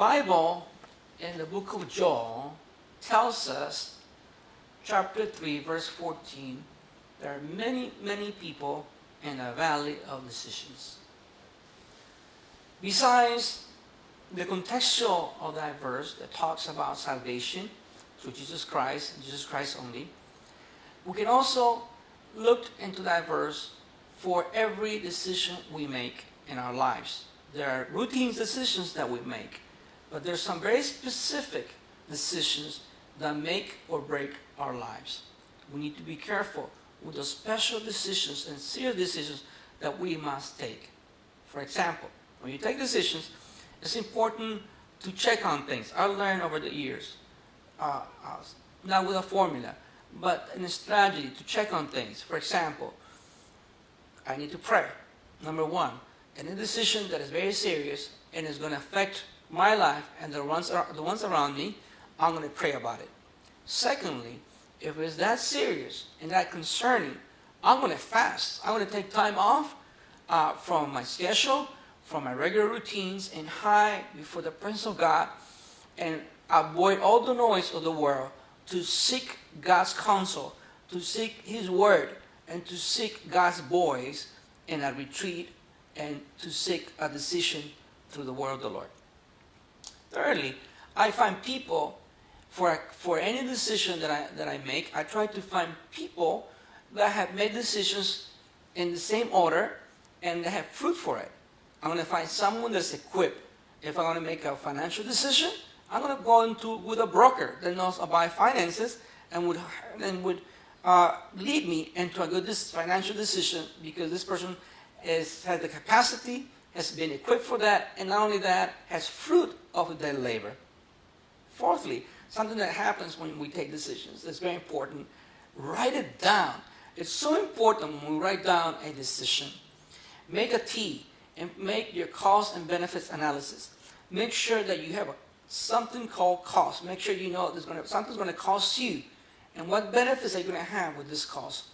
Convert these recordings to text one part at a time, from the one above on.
Bible in the book of Joel tells us, chapter 3, verse 14, there are many, many people in a valley of decisions. Besides the contextual of that verse that talks about salvation through Jesus Christ and Jesus Christ only, we can also look into that verse for every decision we make in our lives. There are routine decisions that we make, but there's some very specific decisions that make or break our lives. We need to be careful with those special decisions and serious decisions that we must take. For example, when you take decisions, it's important to check on things. I learned over the years, not with a formula, but in a strategy to check on things. For example, I need to pray, number one. And a decision that is very serious and is going to affect my life and the ones around me, I'm going to pray about it. Secondly, if it's that serious and that concerning, I'm going to fast. I'm going to take time off from my schedule, from my regular routines, and hide before the presence of God and avoid all the noise of the world to seek God's counsel, to seek His word, and to seek God's voice in a retreat and to seek a decision through the word of the Lord. Thirdly, I find people, for any decision that I make, I try to find people that have made decisions in the same order and that have fruit for it. I'm going to find someone that's equipped. If I'm going to make a financial decision, I'm going to go with a broker that knows about finances and would lead me into a good financial decision, because this person has the capacity, has been equipped for that, and not only that, has fruit of their labor. Fourthly, something that happens when we take decisions that's very important, write it down. It's so important when we write down a decision. Make a T and make your cost and benefits analysis. Make sure that you have something called cost. Make sure you know something's going to cost you, and what benefits are you going to have with this cost.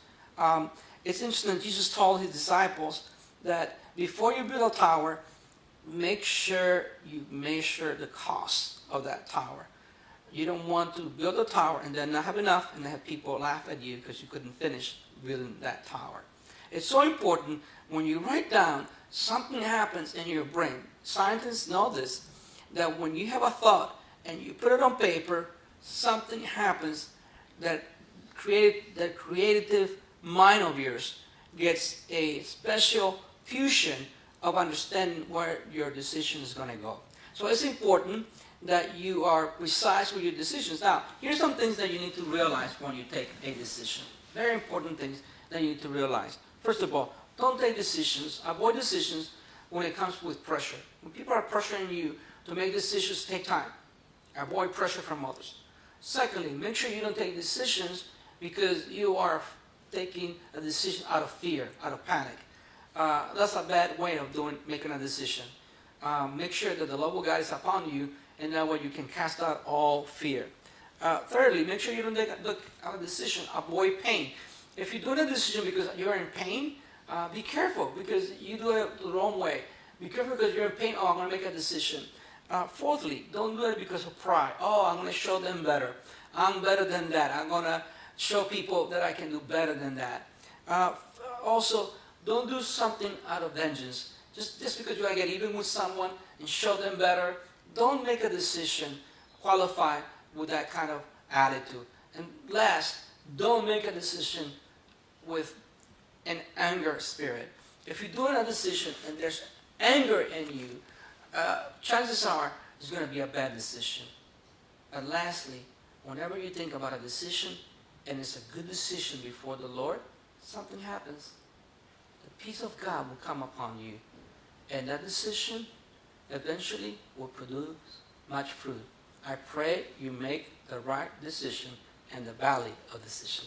It's interesting, Jesus told His disciples that before you build a tower, make sure you measure the cost of that tower. You don't want to build a tower and then not have enough and have people laugh at you because you couldn't finish building that tower. It's so important when you write down, something happens in your brain. Scientists know this, that when you have a thought and you put it on paper, something happens that creative mind of yours gets a special fusion of understanding where your decision is going to go. So it's important that you are precise with your decisions. Now, here's some things that you need to realize when you take a decision. Very important things that you need to realize. First of all, don't take decisions, avoid decisions when it comes with pressure. When people are pressuring you to make decisions, take time. Avoid pressure from others. Secondly, make sure you don't take decisions because you are taking a decision out of fear, out of panic. That's a bad way of making a decision. Make sure that the love of God is upon you, and that way you can cast out all fear. Thirdly, make sure you don't take a decision. Avoid pain. If you're doing a decision because you're in pain, be careful, because you do it the wrong way. Be careful because you're in pain. Oh, I'm going to make a decision. Fourthly, don't do it because of pride. Oh, I'm going to show them better. I'm better than that. I'm going to show people that I can do better than that. Also, don't do something out of vengeance. Just because you want to get even with someone and show them better, don't make a decision qualified with that kind of attitude. And last, don't make a decision with an anger spirit. If you're doing a decision and there's anger in you, chances are it's going to be a bad decision. And lastly, whenever you think about a decision and it's a good decision before the Lord, something happens. The peace of God will come upon you, and that decision eventually will produce much fruit. I pray you make the right decision in the valley of decision.